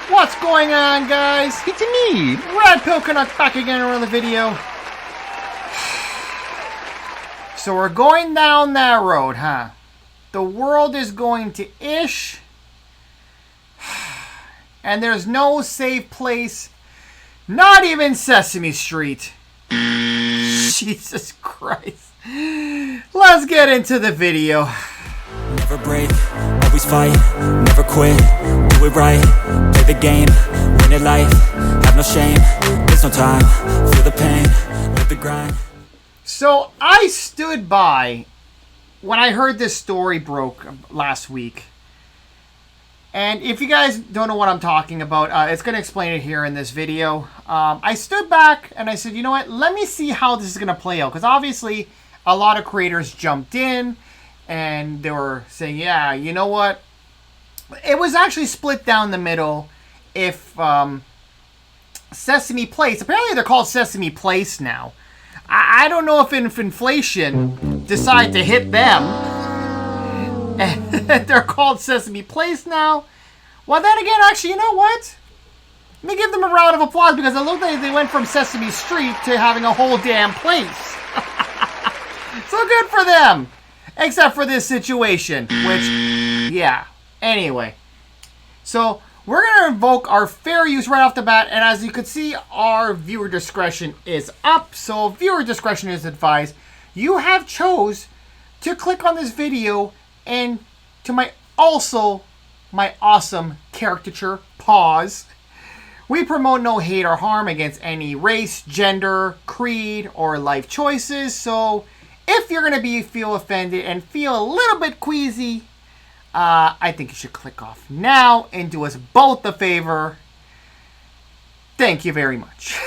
What's going on, guys? It's me, RedPillCanuck, back again around the video. So we're going down that road, huh? The world is going to ish. And there's no safe place. Not even Sesame Street. Jesus Christ. Let's get into the video. Never break, always fight, never quit, do it right, play the game, win it life, have no shame, there's no time, feel the pain, live the grind. So I stood by when I heard this story broke last week. And if you guys don't know what I'm talking about, it's going to explain it here in this video. I stood back and I said, you know what, let me see how this is going to play out. Because obviously a lot of creators jumped in and they were saying, yeah, you know what. It was actually split down the middle if Sesame Place, apparently they're called Sesame Place now. I don't know if inflation decided to hit them and they're called Sesame Place now. Well, then again, actually, you know what? Let me give them a round of applause because it looked like they went from Sesame Street to having a whole damn place. So good for them. Except for this situation, which, yeah. Anyway. So, we're going to invoke our fair use right off the bat. And as you can see, our viewer discretion is up. So, viewer discretion is advised. You have chose to click on this video and to my awesome caricature, pause. We promote no hate or harm against any race, gender, creed, or life choices. So, if you're going to feel offended and feel a little bit queasy, I think you should click off now and do us both a favor. Thank you very much.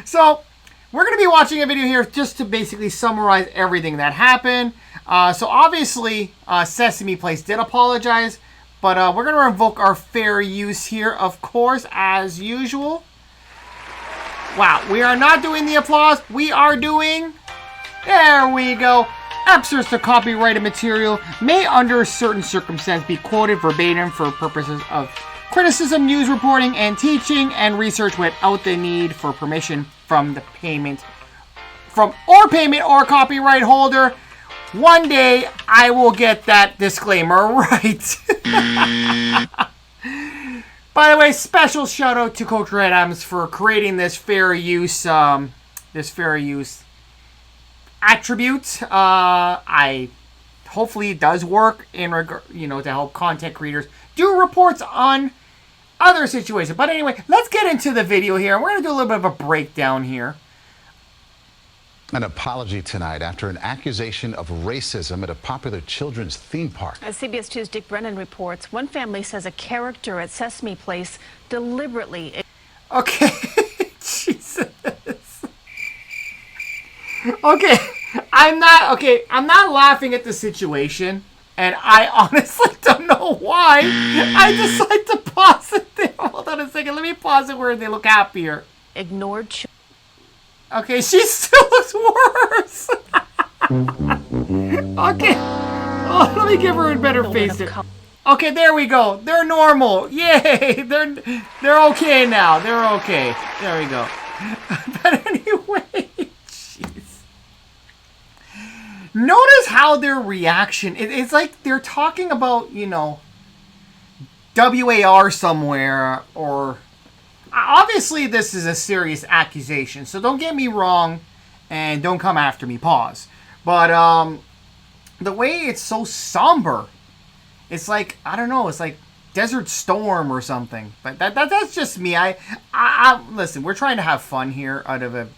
So, we're going to be watching a video here just to basically summarize everything that happened. So, obviously, Sesame Place did apologize. But we're going to invoke our fair use here, of course, as usual. Wow, we are not doing the applause. We are doing... There we go. Excerpts of copyrighted material may, under certain circumstances, be quoted verbatim for purposes of criticism, news reporting, and teaching and research without the need for permission from the payment or copyright holder. One day, I will get that disclaimer right. By the way, special shout out to Coach Red Adams for creating this fair use attribute. Hopefully it does work in regard, to help content creators do reports on other situations. But anyway, let's get into the video here. We're going to do a little bit of a breakdown here. An apology tonight after an accusation of racism at a popular children's theme park. As CBS 2's Dick Brennan reports, one family says a character at Sesame Place deliberately... Okay, Jesus. Okay, I'm not laughing at the situation, and I honestly don't know why. I decided to pause it there. Hold on a second, let me pause it where they look happier. Ignored children. Okay, she still looks worse. Okay. Oh, let me give her a better face here. Okay, there we go. They're normal. Yay. They're okay now. They're okay. There we go. But anyway, jeez. Notice how their reaction, it's like they're talking about, WAR somewhere or... Obviously, this is a serious accusation, so don't get me wrong and don't come after me, pause. But the way it's so somber, it's like, I don't know, it's like Desert Storm or something. But that's just me. I listen, we're trying to have fun here out of a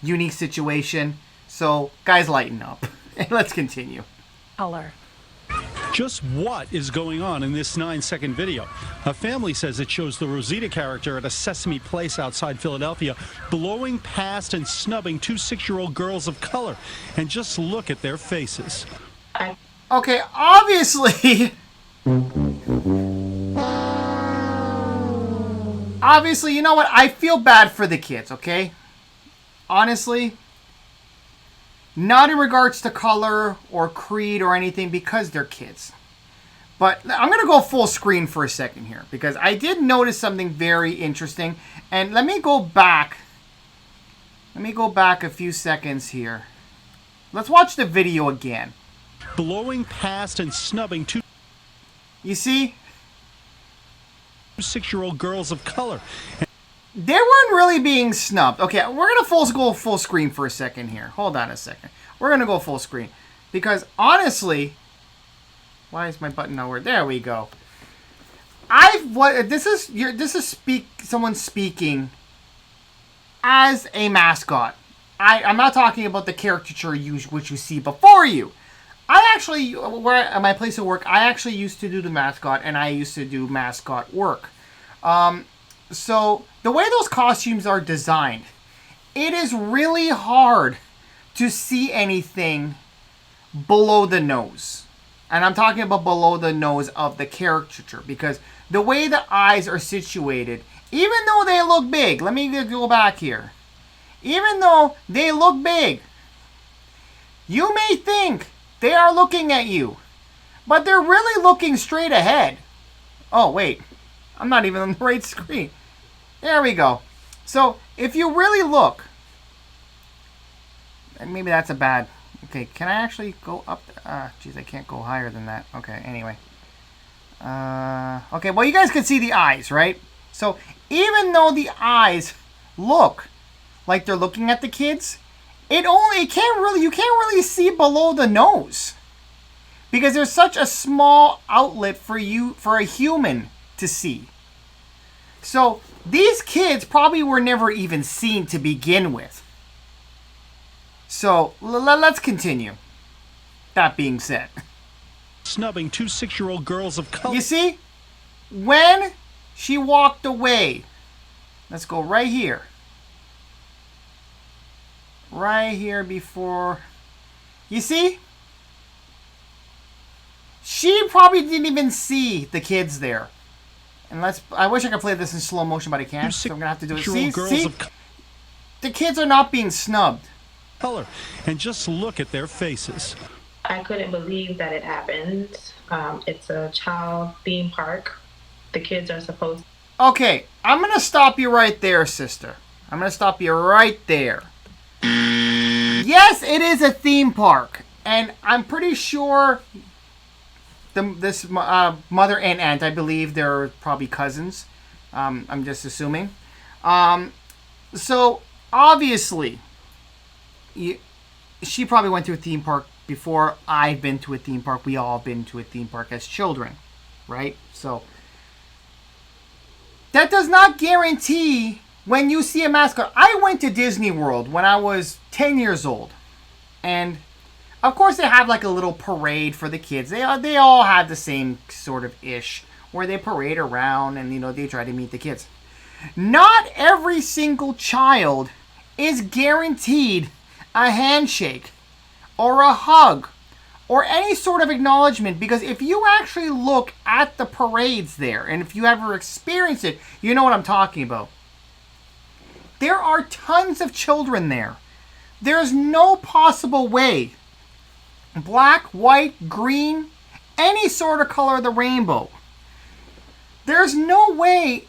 unique situation. So, guys, lighten up. And let's continue. Color. Just what is going on in this 9-second video? A family says it shows the Rosita character at a Sesame Place outside Philadelphia blowing past and snubbing two 6-year-old girls of color. And just look at their faces. Okay, obviously, you know what? I feel bad for the kids, okay? Honestly. Not in regards to color or creed or anything, because they're kids. But I'm going to go full screen for a second here because I did notice something very interesting. And let me go back. Let me go back a few seconds here. Let's watch the video again. Blowing past and snubbing two You see? 6-year-old girls of color. They weren't really being snubbed. Okay, we're going to go full screen for a second here. Hold on a second. We're going to go full screen. Because honestly, why is my button not working? There we go. This is someone speaking as a mascot. I'm not talking about the caricature which you see before you. I actually, at my place of work, I actually used to do the mascot, and I used to do mascot work. So the way those costumes are designed, it is really hard to see anything below the nose. And I'm talking about below the nose of the caricature, because the way the eyes are situated, even though they look big, let me go back here. Even though they look big, you may think they are looking at you, but they're really looking straight ahead. Oh, wait. I'm not even on the right screen. There we go. So, if you really look, and maybe that's a bad... Okay, can I actually go up? Geez, I can't go higher than that. Okay, anyway. Okay, well, you guys can see the eyes, right? So, even though the eyes look like they're looking at the kids, you can't really see below the nose, because there's such a small outlet for a human to see. So these kids probably were never even seen to begin with. So let's continue. That being said, Snubbing two 6-year-old girls of color. You see, when she walked away, let's go right here. Right here before, you see? She probably didn't even see the kids there. And I wish I could play this in slow motion, but I can't. So I'm going to have to do it. See? The kids are not being snubbed. Color. And just look at their faces. I couldn't believe that it happened. It's a child theme park. The kids are supposed... Okay, I'm going to stop you right there, sister. I'm going to stop you right there. Yes, it is a theme park. And I'm pretty sure this mother and aunt, I believe they're probably cousins. I'm just assuming. So, obviously, she probably went to a theme park before I've been to a theme park. We all been to a theme park as children, right? So, that does not guarantee when you see a mascot. I went to Disney World when I was 10 years old. And, of course, they have like a little parade for the kids. They all have the same sort of ish, where they parade around and, they try to meet the kids. Not every single child is guaranteed a handshake or a hug or any sort of acknowledgement, because if you actually look at the parades there, and if you ever experience it, you know what I'm talking about. There are tons of children there. There's no possible way, black, white, green, any sort of color of the rainbow, there's no way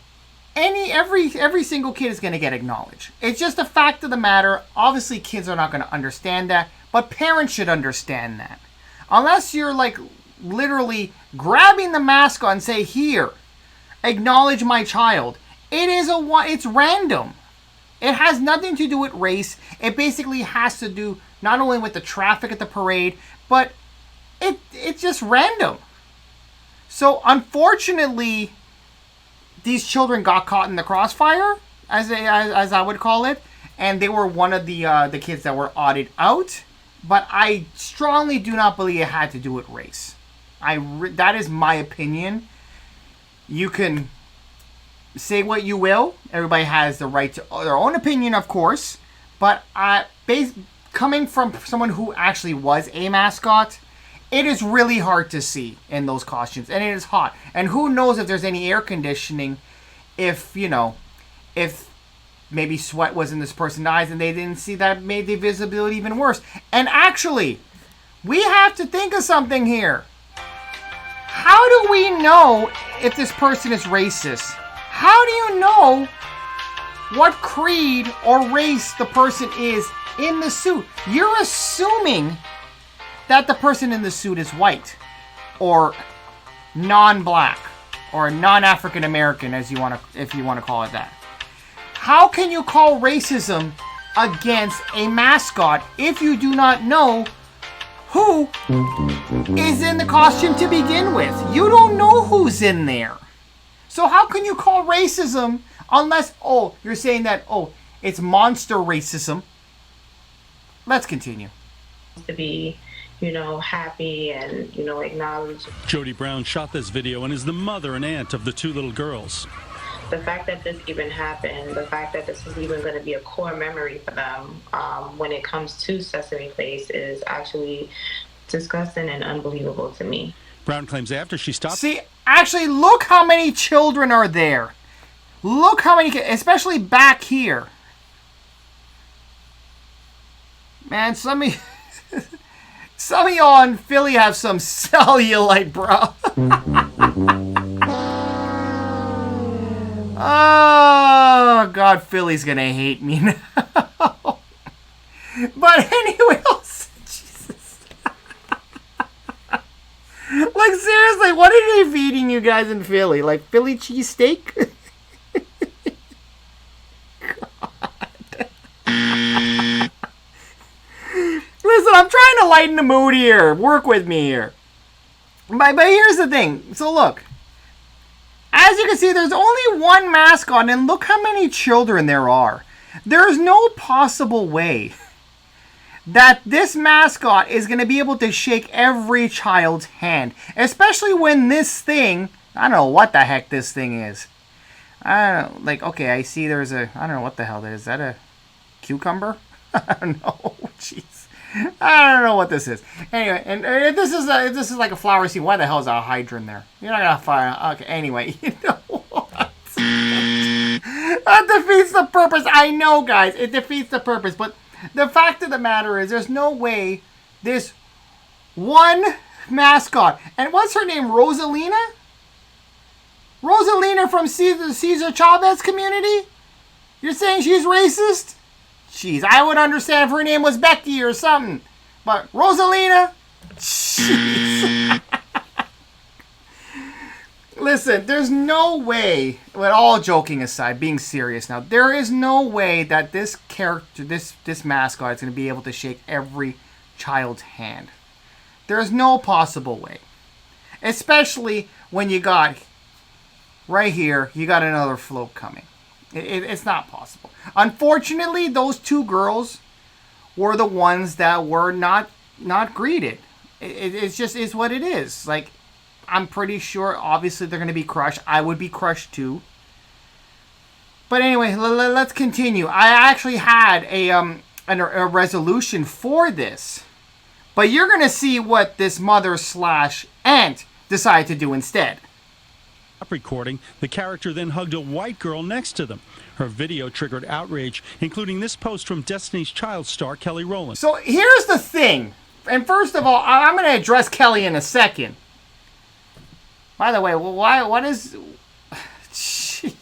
every single kid is going to get acknowledged. It's just a fact of the matter. Obviously, kids are not going to understand that, but parents should understand that. Unless you're like literally grabbing the mascot and say, "Here, acknowledge my child." It's random. It has nothing to do with race. It basically has to do not only with the traffic at the parade, but it's just random. So unfortunately, these children got caught in the crossfire, as I would call it, and they were one of the kids that were audited out. But I strongly do not believe it had to do with race. That is my opinion. You can say what you will. Everybody has the right to their own opinion, of course. But coming from someone who actually was a mascot, it is really hard to see in those costumes. And it is hot. And who knows if there's any air conditioning, if maybe sweat was in this person's eyes and they didn't see that, made the visibility even worse. And actually, we have to think of something here. How how do we know if this person is racist? How do you know what creed or race the person is in the suit? You're assuming that the person in the suit is white or non-black or non-African American, if you want to call it that. How can you call racism against a mascot if you do not know who is in the costume to begin with? You don't know who's in there. So how can you call racism unless, you're saying that, it's monster racism? Let's continue. To be, happy and, acknowledge. Jody Brown shot this video and is the mother and aunt of the two little girls. The fact that this even happened, the fact that this is even going to be a core memory for them when it comes to Sesame Place is actually disgusting and unbelievable to me. Brown claims after she stopped... See, actually, look how many children are there. Look how many, especially back here. Man, some of y'all in Philly have some cellulite, bro. Oh, God, Philly's gonna hate me now. But anyway, Jesus. Like, seriously, what are they feeding you guys in Philly? Like, Philly cheesesteak? Listen, I'm trying to lighten the mood here. Work with me here. But here's the thing. So, look. As you can see, there's only one mascot, and look how many children there are. There's no possible way that this mascot is going to be able to shake every child's hand. Especially when this thing, I don't know what the heck this thing is. I don't know, like, okay, I see there's I don't know what the hell that is. Is that a cucumber? I don't know. Jeez. I don't know what this is. Anyway, and if this is like a flower seed, why the hell is a hydrant there? You're not gonna find. Okay. Anyway, you know what? That defeats the purpose. I know, guys, it defeats the purpose. But the fact of the matter is, there's no way this one mascot, and what's her name? Rosalina. Rosalina from Cesar Chavez community. You're saying she's racist? Jeez, I would understand if her name was Becky or something. But Rosalina? Jeez. Listen, there's no way, with all joking aside, being serious now, there is no way that this character, this mascot is going to be able to shake every child's hand. There's no possible way. Especially when you got, right here, you got another float coming. It's not possible. Unfortunately, those two girls were the ones that were not greeted. It's just is what it is. Like, I'm pretty sure, obviously, they're going to be crushed. I would be crushed too. But anyway, let's continue. I actually had a resolution for this. But you're going to see what this mother/aunt decided to do instead. Recording, the character then hugged a white girl next to them. Her video triggered outrage, including this post from Destiny's Child star Kelly Rowland. So here's the thing. And first of all, I'm going to address Kelly in a second. By the way, what is... Jeez.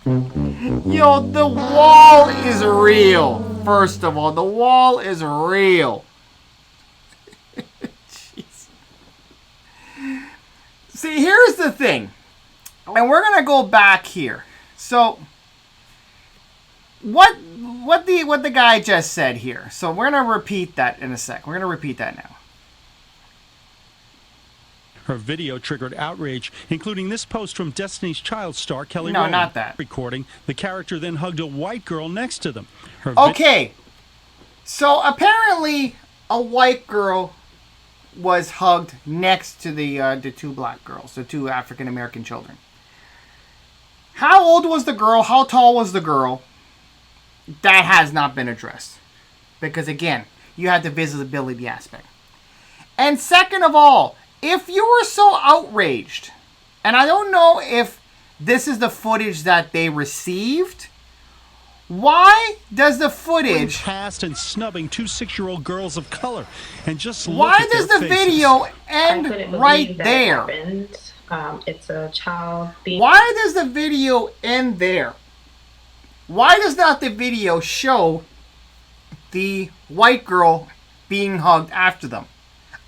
Yo, the wall is real. First of all, the wall is real. Jeez. See, here's the thing. And we're going to go back here. So, what the guy just said here. So, we're going to repeat that in a sec. We're going to repeat that now. Her video triggered outrage, including this post from Destiny's Child star Kelly No, Rowland. not that. Recording, the character then hugged a white girl next to them. Okay. So, apparently, a white girl was hugged next to the two black girls, the two African American children. How old was the girl? How tall was the girl? That has not been addressed. Because again, you had the visibility aspect. And second of all, if you were so outraged, and I don't know if this is the footage that they received, Why does the footage... past and snubbing 2 6-year-old girls of color. And just look Why at does their the faces. video I end couldn't believe right that there? happened. It's a child being... Why does the video end there? Why does not the video show the white girl being hugged after them?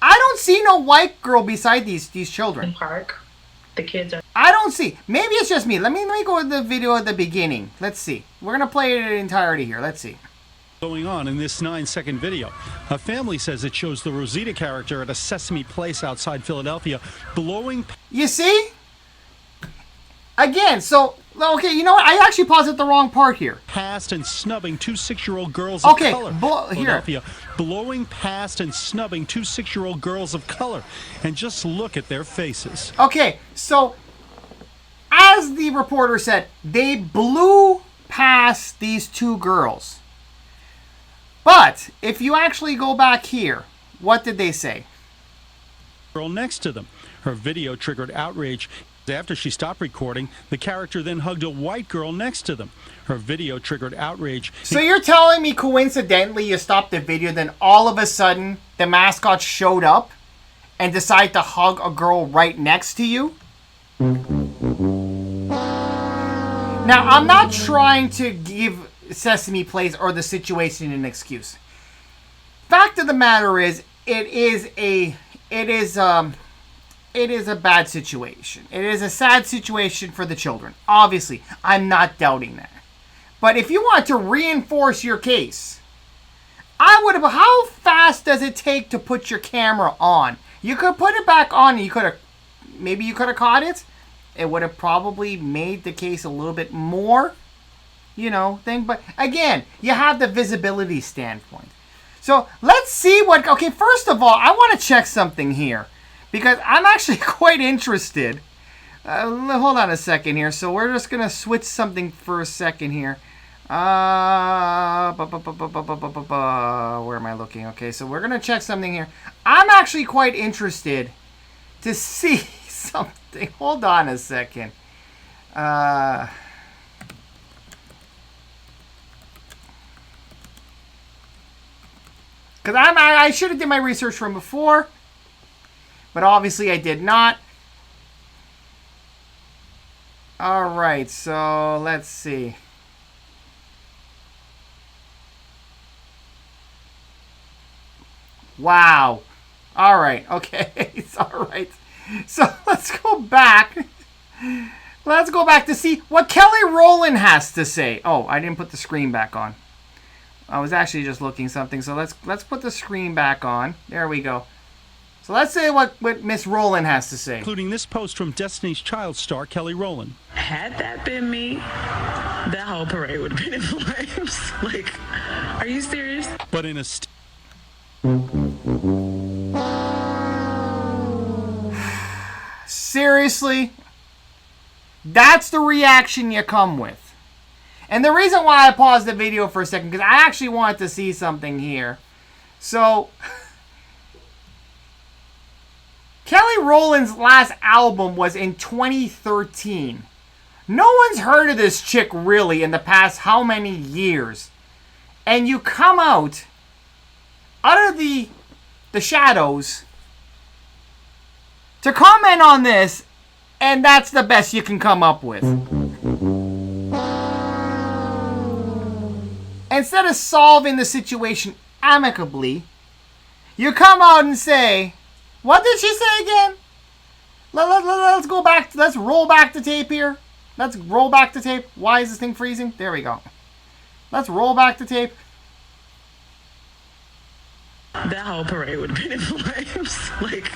I don't see no white girl beside these children. park. The kids are... I don't see. Maybe it's just me. Let me go to the video at the beginning. Let's see. We're gonna play it in entirety here. Let's see. Going on in this 9-second video. A family says it shows the Rosita character at a Sesame Place outside Philadelphia blowing... You see? Again, so, okay, you know what? I actually paused at the wrong part here. past and snubbing 2 6-year-old girls Okay, of color. here. Philadelphia, blowing past and snubbing 2 6-year-old girls of color. And just look at their faces. Okay, so, as the reporter said, they blew past these 2 girls. But, if you actually go back here, what did they say? Girl next to them. Her video triggered outrage. After she stopped recording, the character then hugged a white girl next to them. Her video triggered outrage. So you're telling me coincidentally you stopped the video, then all of a sudden the mascot showed up and decided to hug a girl right next to you? Now, I'm not trying to give Sesame Place or the situation an excuse. Fact of the matter is, it is a bad situation. It is a sad situation for the children. Obviously, I'm not doubting that. But if you want to reinforce your case, how fast does it take to put your camera on? You could put it back on and maybe you could have caught it. It would have probably made the case a little bit more, but again, you have the visibility standpoint. So let's see okay, first of all, I want to check something here. Because I'm actually quite interested. Hold on a second here. So we're just going to switch something for a second here. Where am I looking? Okay, so we're going to check something here. I'm actually quite interested to see something. Hold on a second. Because I should have did my research from before. But obviously I did not. Alright, so let's see. Wow. Alright, okay. It's alright. So let's go back. Let's go back to see what Kelly Rowland has to say. Oh, I didn't put the screen back on. I was actually just looking something. So let's put the screen back on. There we go. So let's say what Miss Rowland has to say. Including this post from Destiny's Child star Kelly Rowland. Had that been me, that whole parade would have been in flames. Like, are you serious? But in a... Seriously? That's the reaction you come with. And the reason why I paused the video for a second, because I actually wanted to see something here. So... Kelly Rowland's last album was in 2013. No one's heard of this chick really in the past how many years? And you come out of the shadows to comment on this, and that's the best you can come up with. Instead of solving the situation amicably, you come out and say... What did she say again? Let's go back. Let's roll back the tape here. Let's roll back the tape. Why is this thing freezing? There we go. Let's roll back the tape. That whole parade would have been in flames. Like,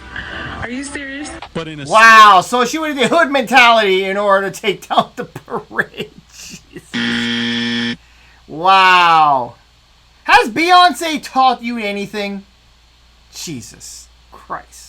are you serious? But in a... Wow, so she would have the hood mentality in order to take down the parade. Jesus. Wow. Has Beyonce taught you anything? Jesus Christ.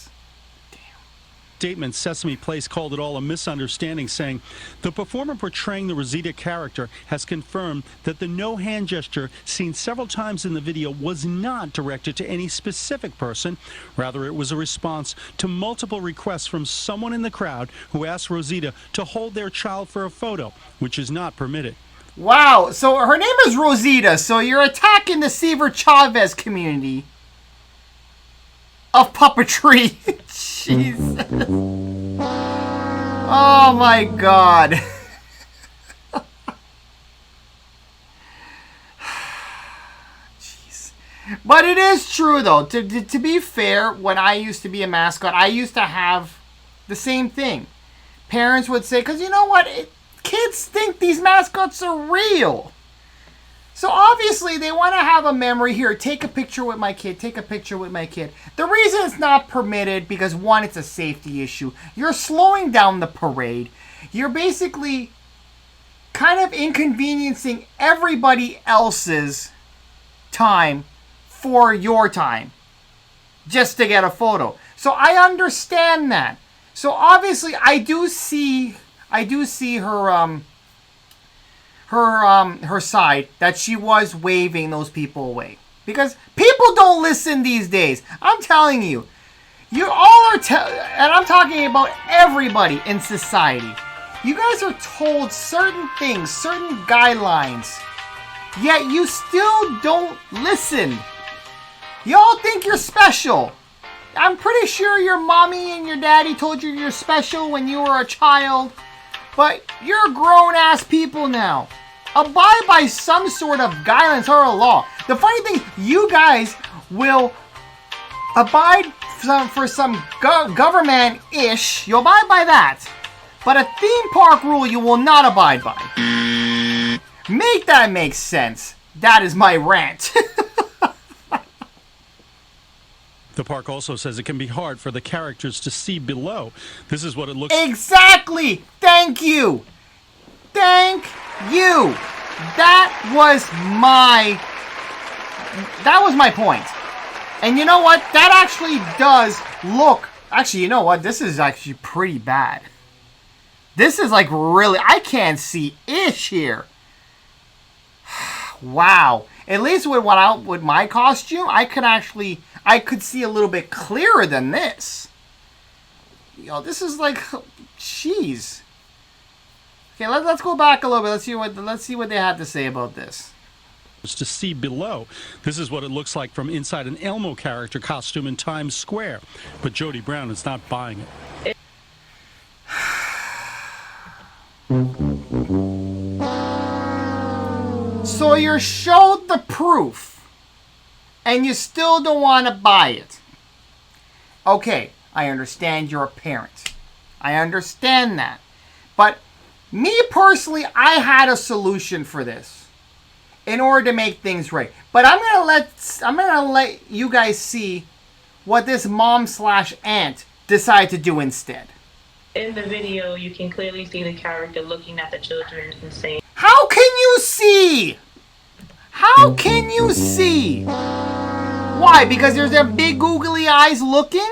Statement, Sesame Place called it all a misunderstanding, saying the performer portraying the Rosita character has confirmed that the no hand gesture seen several times in the video was not directed to any specific person. Rather, it was a response to multiple requests from someone in the crowd who asked Rosita to hold their child for a photo, which is not permitted. Wow. So her name is Rosita. So you're attacking the Seaver Chavez community of puppetry. Jesus. Oh my God. Jeez. But it is true though. To be fair, when I used to be a mascot, I used to have the same thing. Parents would say, because you know what? Kids think these mascots are real. So obviously they want to have a memory here. Take a picture with my kid. Take a picture with my kid. The reason it's not permitted because one, it's a safety issue. You're slowing down the parade. You're basically kind of inconveniencing everybody else's time for your time just to get a photo. So I understand that. So obviously I do see her her side that she was waving those people away because people don't listen these days. I'm telling you, you all are and I'm talking about everybody in society. You guys are told certain things, certain guidelines, yet you still don't listen. Y'all think you're special. I'm pretty sure your mommy and your daddy told you you're special when you were a child. But you're grown-ass people now. Abide by some sort of guidelines or a law. The funny thing, you guys will abide for some government-ish. You'll abide by that. But a theme park rule you will not abide by. Make that make sense. That is my rant. The park also says it can be hard for the characters to see below. This is what it looks Exactly! Thank you! Thank you! That was my point. And you know what? That actually does look... Actually, you know what? This is actually pretty bad. This is like really... I can't see ish here. Wow. At least with my costume, I could see a little bit clearer than this. Yo, this is like, jeez. Okay, let's go back a little bit. Let's see what they had to say about this. to see below. This is what it looks like from inside an Elmo character costume in Times Square. But Jody Brown is not buying it. So you're showed the proof, and you still don't want to buy it. Okay, I understand you're a parent. I understand that. But me personally, I had a solution for this in order to make things right. But I'm gonna let you guys see what this mom/aunt decided to do instead. In the video, you can clearly see the character looking at the children and saying, "How can you see? How can you see?" Why? Because there's their big googly eyes looking?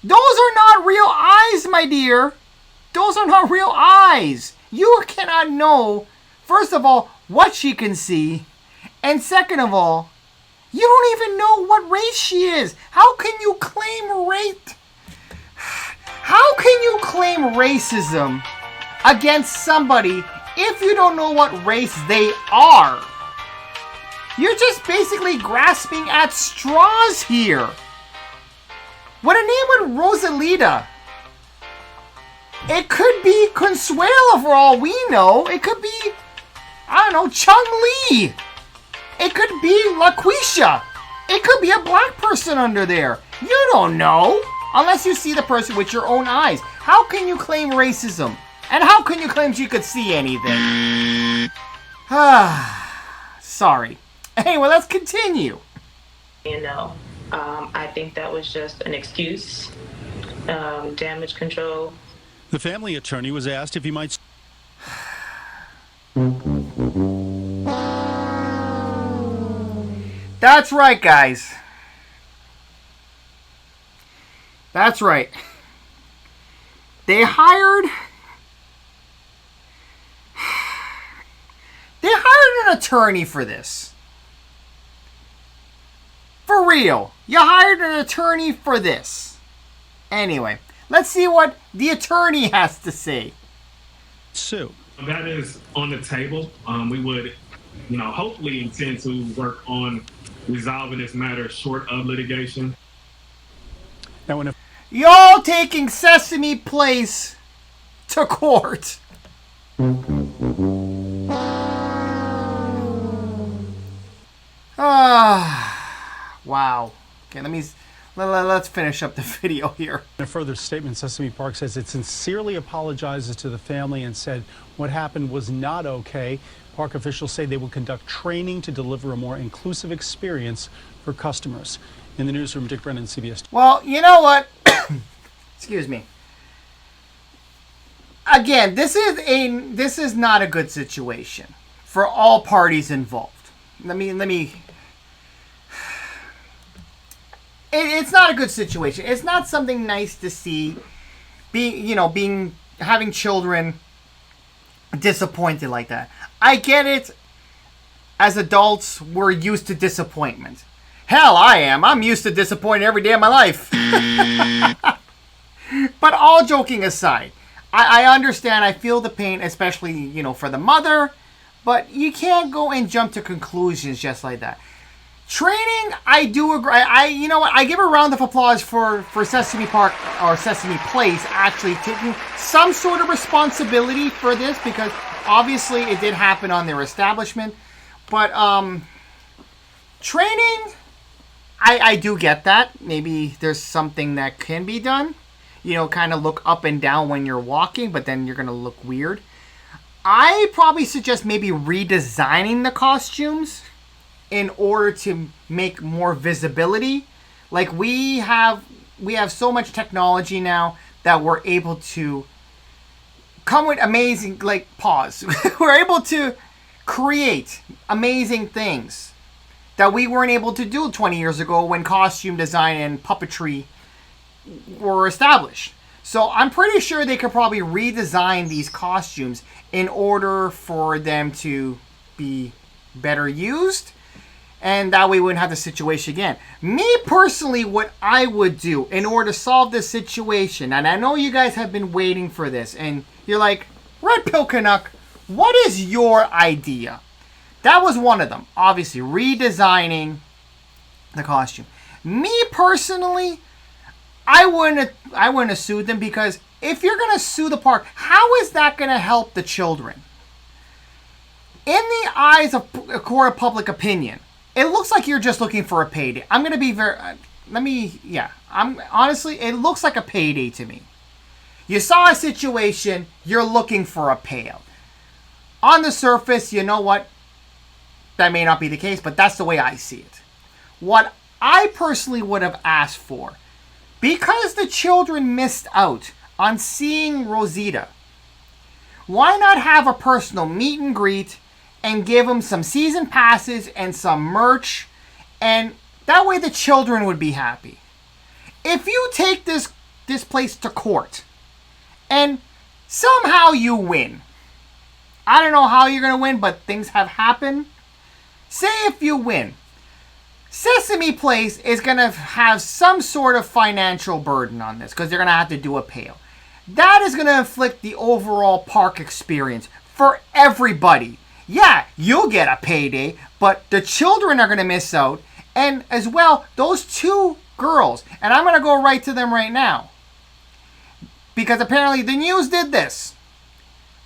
Those are not real eyes, my dear. Those are not real eyes. You cannot know, first of all, what she can see. And second of all, you don't even know what race she is. How can you claim race? How can you claim racism against somebody if you don't know what race they are? You're just basically grasping at straws here. With a name with Rosalita, it could be Consuela for all we know. It could be, I don't know, Chung Lee. It could be LaQuisha. It could be a black person under there. You don't know. Unless you see the person with your own eyes. How can you claim racism? And how can you claim she could see anything? Sorry. Anyway, let's continue. you know, I think that was just an excuse. Damage control. The family attorney was asked if he might... That's right, guys. That's right. They hired an attorney for this. For real. You hired an attorney for this. Anyway, let's see what the attorney has to say. sue. That is on the table. We would, hopefully intend to work on resolving this matter short of litigation. Now, Y'all taking Sesame Place to court. Wow. Okay, let's finish up the video here. In a further statement, Sesame Park says it sincerely apologizes to the family and said what happened was not okay. Park officials say they will conduct training to deliver a more inclusive experience for customers. In the newsroom, Dick Brennan, CBS. Well, you know what? Excuse me. Again, this is not a good situation for all parties involved. It's not a good situation. It's not something nice to see. Having children disappointed like that. I get it. As adults, we're used to disappointment. Hell, I am. I'm used to disappointing every day of my life. But all joking aside, I understand. I feel the pain, especially, for the mother. But you can't go and jump to conclusions just like that. Training, I do agree. I give a round of applause for Sesame Park or Sesame Place actually taking some sort of responsibility for this, because obviously it did happen on their establishment. But training, I do get that. Maybe there's something that can be done. Kind of look up and down when you're walking, but then you're going to look weird. I probably suggest maybe redesigning the costumes in order to make more visibility. Like we have so much technology now that we're able to come with amazing, we're able to create amazing things that we weren't able to do 20 years ago when costume design and puppetry were established. So I'm pretty sure they could probably redesign these costumes in order for them to be better used, and that way we wouldn't have the situation again. Me personally, what I would do in order to solve this situation, and I know you guys have been waiting for this, and you're like, RedPillCanuck, what is your idea? That was one of them. Obviously, redesigning the costume. Me personally, I wouldn't have sued them, because if you're going to sue the park, how is that going to help the children? In the eyes of a court of public opinion, it looks like you're just looking for a payday. I'm going to be honestly, it looks like a payday to me. You saw a situation, you're looking for a payout. On the surface, you know what? That may not be the case, but that's the way I see it. What I personally would have asked for, because the children missed out on seeing Rosita, why not have a personal meet and greet and give them some season passes and some merch, and that way the children would be happy. If you take this place to court and somehow you win, I don't know how you're going to win, but things have happened. Say if you win, Sesame Place is going to have some sort of financial burden on this, because they're going to have to do a payout. That is going to inflict the overall park experience for everybody. Yeah, you'll get a payday, but the children are going to miss out. And as well, those two girls, and I'm going to go right to them right now, because apparently the news did this.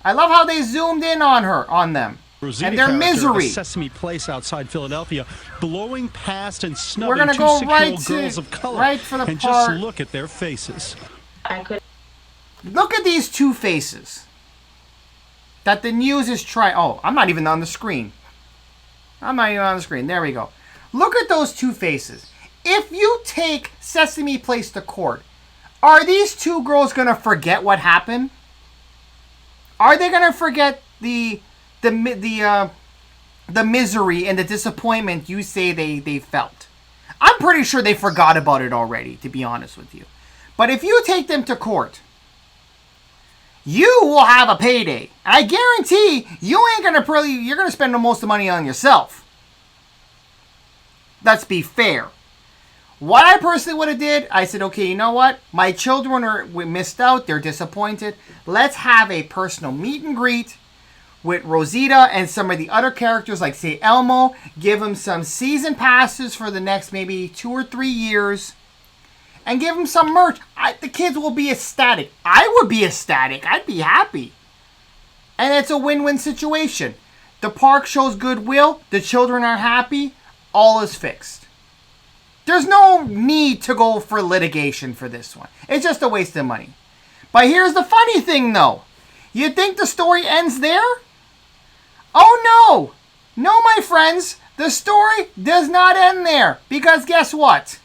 I love how they zoomed in on them. Rosita and their misery. Sesame Place outside Philadelphia, blowing past and We're snubbing gonna two go 6-year-old girls of color. right for the and part. just look at their faces. Look at these two faces that the news is trying. Oh, I'm not even on the screen. There we go. Look at those two faces. If you take Sesame Place to court, are these two girls going to forget what happened? Are they going to forget the misery and the disappointment you say they felt? I'm pretty sure they forgot about it already, to be honest with you. But if you take them to court, you will have a payday. I guarantee you're going to spend most of the money on yourself. Let's be fair. What I personally would have did, I said, okay, you know what? My children we missed out. They're disappointed. Let's have a personal meet and greet. with Rosita and some of the other characters, like say Elmo. Give them some season passes for the next maybe 2 or 3 years. And give them some merch. The kids will be ecstatic. I would be ecstatic. I'd be happy. And it's a win-win situation. The park shows goodwill. The children are happy. All is fixed. There's no need to go for litigation for this one. It's just a waste of money. But here's the funny thing, though. You think the story ends there? Oh, no. No, my friends. The story does not end there. Because guess what?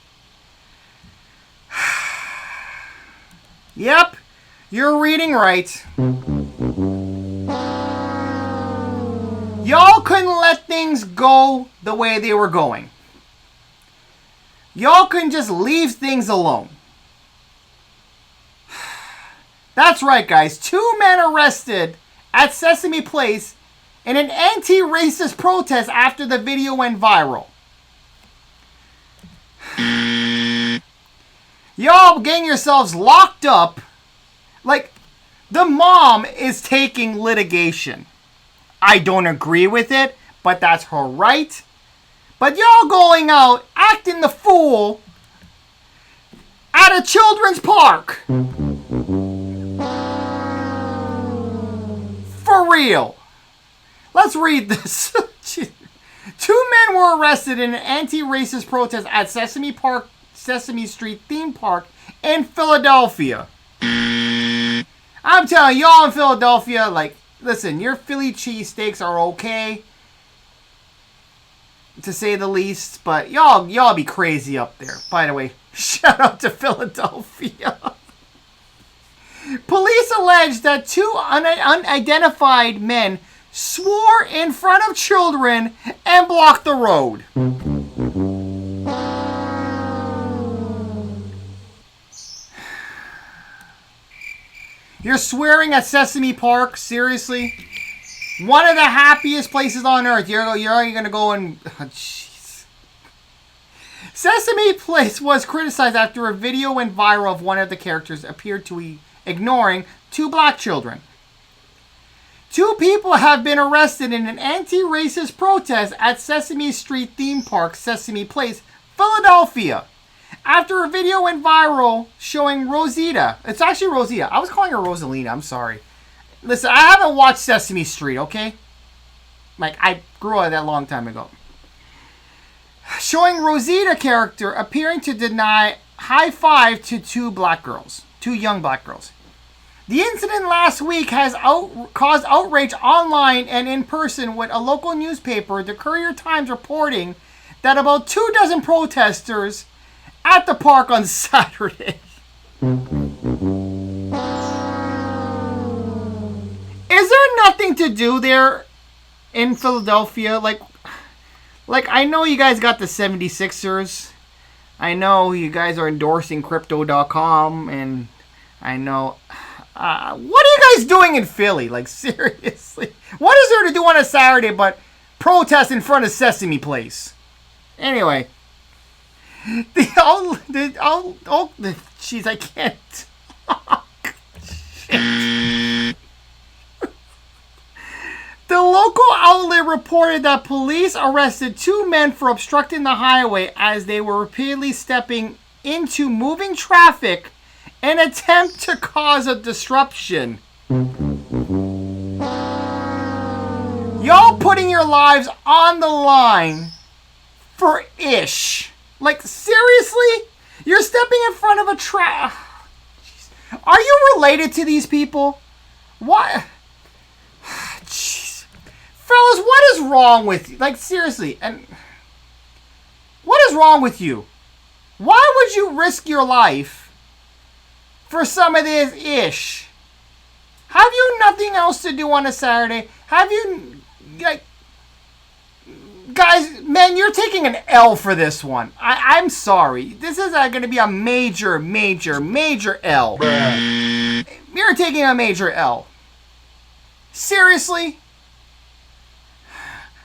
Yep, you're reading right. Y'all couldn't let things go the way they were going. Y'all couldn't just leave things alone. That's right, guys. 2 men arrested at Sesame Place in an anti-racist protest after the video went viral. Y'all getting yourselves locked up. Like, the mom is taking litigation. I don't agree with it, but that's her right. But y'all going out acting the fool at a children's park. For real. Let's read this. 2 men were arrested in an anti-racist protest at Sesame Street theme park in Philadelphia. I'm telling y'all in Philadelphia, like, listen, your Philly cheesesteaks are okay, to say the least, but y'all be crazy up there. By the way, shout out to Philadelphia. Police allege that 2 unidentified men swore in front of children and blocked the road. You're swearing at Sesame Park? Seriously? One of the happiest places on earth. You're going to go and... Oh, jeez. Sesame Place was criticized after a video went viral of one of the characters appeared to be ignoring 2 black children. 2 people have been arrested in an anti-racist protest at Sesame Street theme park, Sesame Place, Philadelphia, after a video went viral showing Rosita. It's actually Rosita. I was calling her Rosalina. I'm sorry. Listen, I haven't watched Sesame Street, okay? Like, I grew up that long time ago. Showing Rosita character appearing to deny high five to 2 young black girls. The incident last week has caused outrage online and in person, with a local newspaper, the Courier Times, reporting that about 24 protesters at the park on Saturday. Is there nothing to do there in Philadelphia? Like I know you guys got the 76ers. I know you guys are endorsing Crypto.com, and I know... what are you guys doing in Philly? Like, seriously? What is there to do on a Saturday but protest in front of Sesame Place? Anyway. Jeez, I can't talk. The local outlet reported that police arrested 2 men for obstructing the highway as they were repeatedly stepping into moving traffic in an attempt to cause a disruption. Y'all putting your lives on the line for ish. Like, seriously? You're stepping in front of a Are you related to these people? What? Jeez. Fellas, what is wrong with you? Like, seriously. And what is wrong with you? Why would you risk your life for some of this ish? Have you nothing else to do on a Saturday? Have you, like... Guys, man, you're taking an L for this one. I'm sorry. This is going to be a major, major, major L. You're taking a major L. Seriously?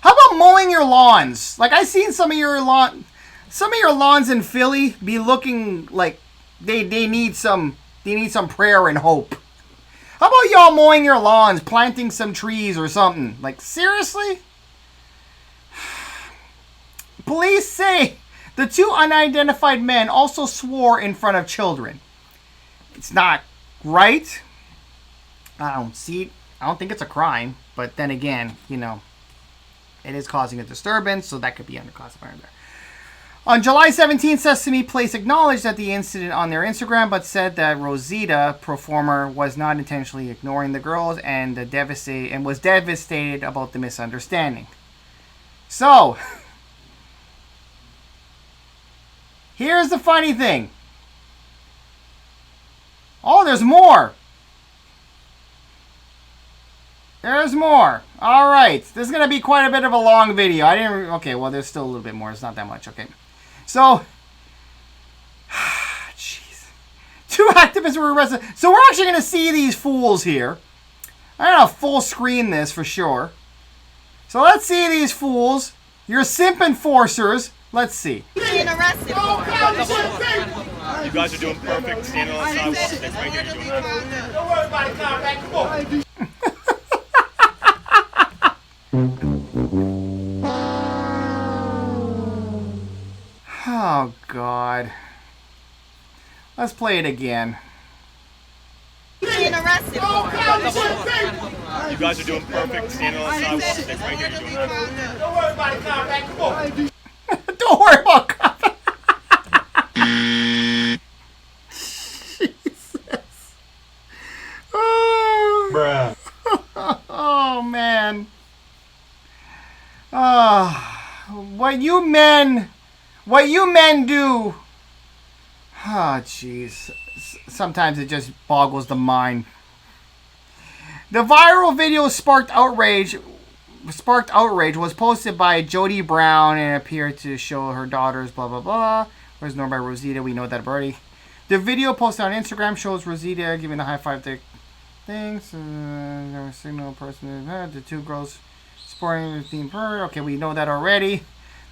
How about mowing your lawns? Like, I've seen some of your lawns in Philly be looking like they need some prayer and hope. How about y'all mowing your lawns, planting some trees or something? Like, seriously? Police say the two unidentified men also swore in front of children. It's not right. I don't think it's a crime. But then again, you know, it is causing a disturbance, so that could be underclassified there. On July 17th, Sesame Place acknowledged that the incident on their Instagram, but said that Rosita, performer, was not intentionally ignoring the girls and was devastated about the misunderstanding. So, here's the funny thing. Oh, there's more. There's more. All right. This is going to be quite a bit of a long video. Okay, well, there's still a little bit more. It's not that much. Okay. So, jeez. 2 activists were arrested. So we're actually going to see these fools here. I'm going to full screen this for sure. So let's see these fools. Your simp enforcers. Let's see. Being arrested. You guys are doing perfect. Standing on the sidewalk. That's right here. Don't worry about it, comrade. Come on. Oh, God. Let's play it again. Being arrested. You guys are doing perfect. Standing on the sidewalk. That's right here. Don't worry about it, comrade. Come on. Don't worry about comrade. Jesus. Oh. Bruh. Oh, man. Oh, what you men do. Oh, jeez. Sometimes it just boggles the mind. The viral video sparked outrage was posted by Jody Brown and appeared to show her daughters, blah, blah, blah. Was known by Rosita. We know that already. The video posted on Instagram shows Rosita giving the high five to things. A signal person. The two girls sporting the theme bird. Okay, we know that already.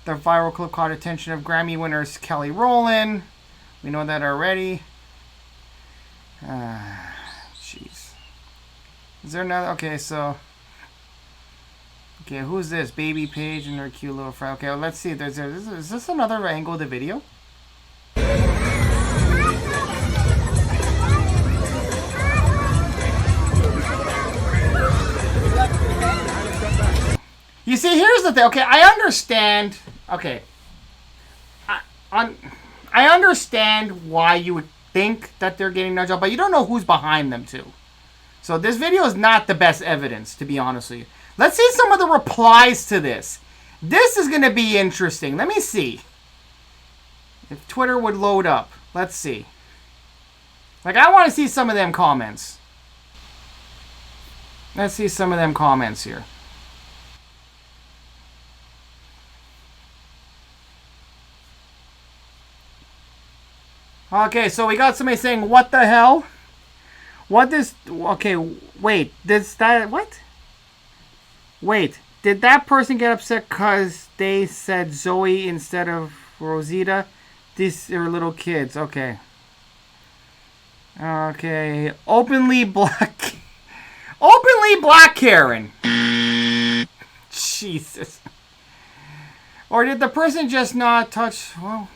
The viral clip caught attention of Grammy winners Kelly Rowland. We know that already. Jeez. Is there another? Okay, so. Okay, who's this? Baby Paige and her cute little friend. Okay, well, let's see. Is this another angle of the video? You see, here's the thing. Okay, I understand. Okay. I understand why you would think that they're getting nudged up, but you don't know who's behind them, too. So this video is not the best evidence, to be honest with you. Let's see some of the replies to this. This is going to be interesting. Let me see. If Twitter would load up. Let's see. Like, I want to see some of them comments. Let's see some of them comments here. Okay, so we got somebody saying, what the hell? What this... Okay, wait. What? Wait. Did that person get upset because they said Zoe instead of Rosita? These are little kids. Okay. Okay. Openly black Karen. Jesus. Or did the person just not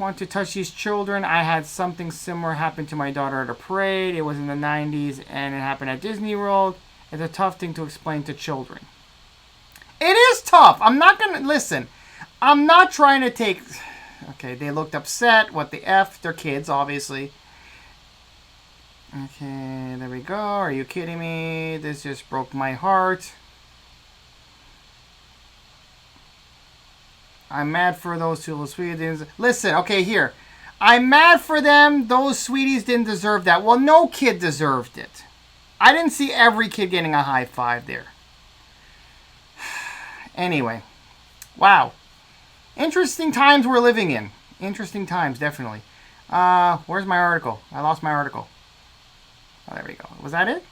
want to touch these children? I had something similar happen to my daughter at a parade. It was in the 90s and it happened at Disney World. It's a tough thing to explain to children. It is tough. I'm not going to... Listen, I'm not trying to take... Okay, they looked upset. What the F? They're kids, obviously. Okay, there we go. Are you kidding me? This just broke my heart. I'm mad for those two little sweeties. Listen, okay, here. I'm mad for them. Those sweeties didn't deserve that. Well, no kid deserved it. I didn't see every kid getting a high five there. Anyway. Wow. Interesting times we're living in. Interesting times, definitely. Where's my article? I lost my article. Oh, there we go. Was that it?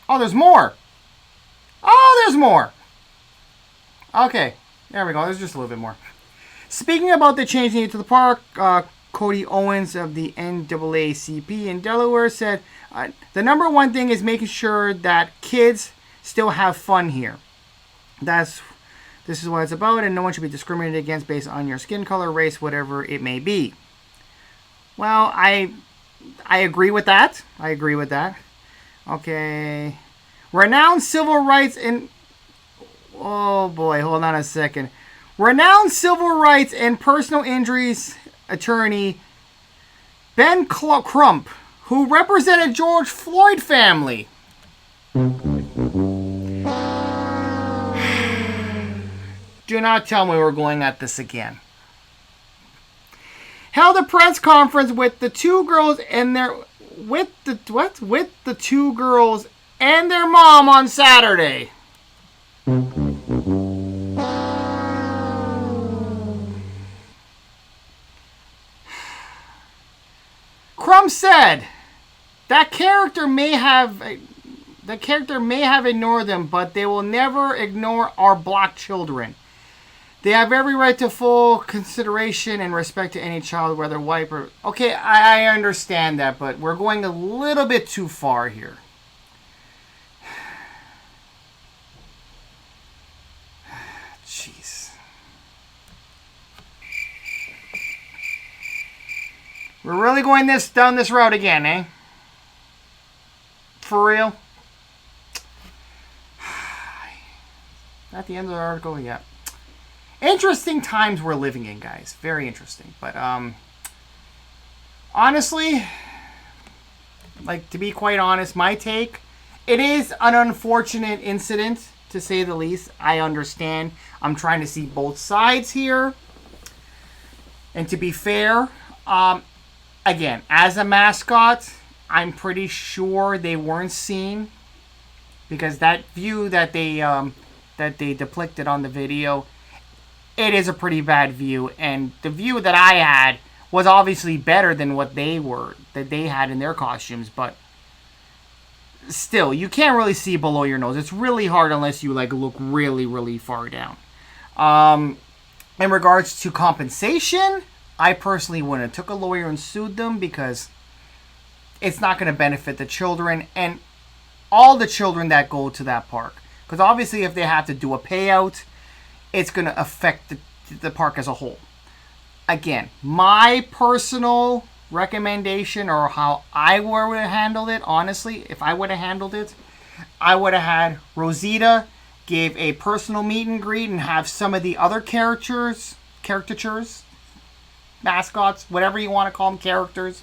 Oh, there's more. Oh, there's more. Okay, there we go. There's just a little bit more. Speaking about the change needed to the park, Cody Owens of the NAACP in Delaware said, the number one thing is making sure that kids still have fun here. This is what it's about, and no one should be discriminated against based on your skin color, race, whatever it may be. Well, I agree with that. Okay. Renowned civil rights and... Oh boy, hold on a second. Renowned civil rights and personal injuries attorney Ben Crump, who represented George Floyd family. Do not tell me we're going at this again. Held a press conference with the two girls and their two girls and their mom on Saturday. Crumb said that character may have ignored them, but they will never ignore our black children. They have every right to full consideration and respect to any child, whether white or... Okay, I understand that, but we're going a little bit too far here. Jeez. We're really going down this road again, eh? For real? At the end of the article, yeah. Interesting times we're living in, guys. Very interesting. But, honestly, like, to be quite honest, my take, it is an unfortunate incident, to say the least. I understand. I'm trying to see both sides here. And to be fair, again, as a mascot, I'm pretty sure they weren't seen. Because that view that they depicted on the video... It is a pretty bad view, and the view that I had was obviously better than what they had in their costumes, but still, you can't really see below your nose. It's really hard unless you like look really, really far down. In regards to compensation, I personally wouldn't have took a lawyer and sued them because it's not going to benefit the children and all the children that go to that park. Because obviously if they have to do a payout, it's going to affect the park as a whole. Again, my personal recommendation or how I would have handled it, honestly, if I would have handled it, I would have had Rosita give a personal meet and greet and have some of the other caricatures, mascots, whatever you want to call them, characters.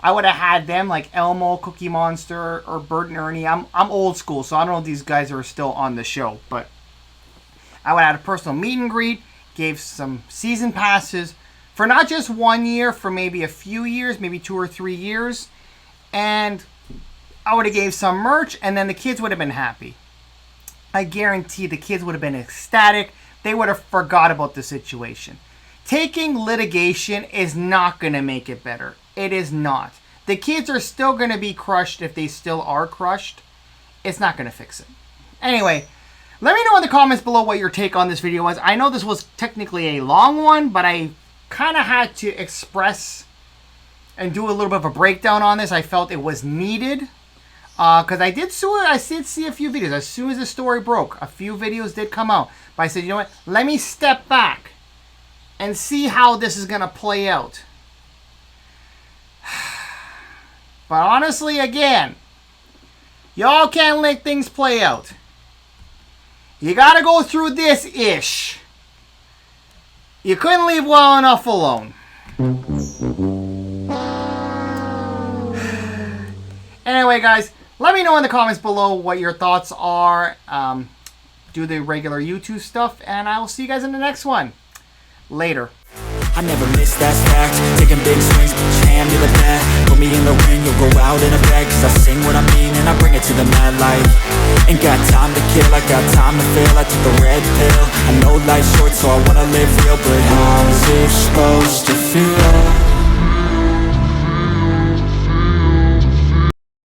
I would have had them like Elmo, Cookie Monster, or Bert and Ernie. I'm old school, so I don't know if these guys are still on the show, but I would have had a personal meet and greet, gave some season passes for not just 1 year, for maybe a few years, maybe 2 or 3 years, and I would have gave some merch, and then the kids would have been happy. I guarantee the kids would have been ecstatic. They would have forgot about the situation. Taking litigation is not going to make it better. It is not. The kids are still going to be crushed if they still are crushed. It's not going to fix it. Anyway, let me know in the comments below what your take on this video was. I know this was technically a long one, but I kind of had to express and do a little bit of a breakdown on this. I felt it was needed. Because I did see a few videos. As soon as the story broke, a few videos did come out. But I said, you know what? Let me step back and see how this is going to play out. But honestly, again, y'all can't let things play out. You got to go through this ish. You couldn't leave well enough alone. Anyway, guys, let me know in the comments below what your thoughts are. Do the regular YouTube stuff, and I will see you guys in the next one. Later. I never miss, that's fact. Taking big swings, put your hand to the bat. Put me in the ring, you'll go out in a bag. Cause I sing what I mean and I bring it to the mad light. Ain't got time to kill, I got time to feel. I took the red pill. I know life's short, so I wanna live real. But how's it supposed to feel?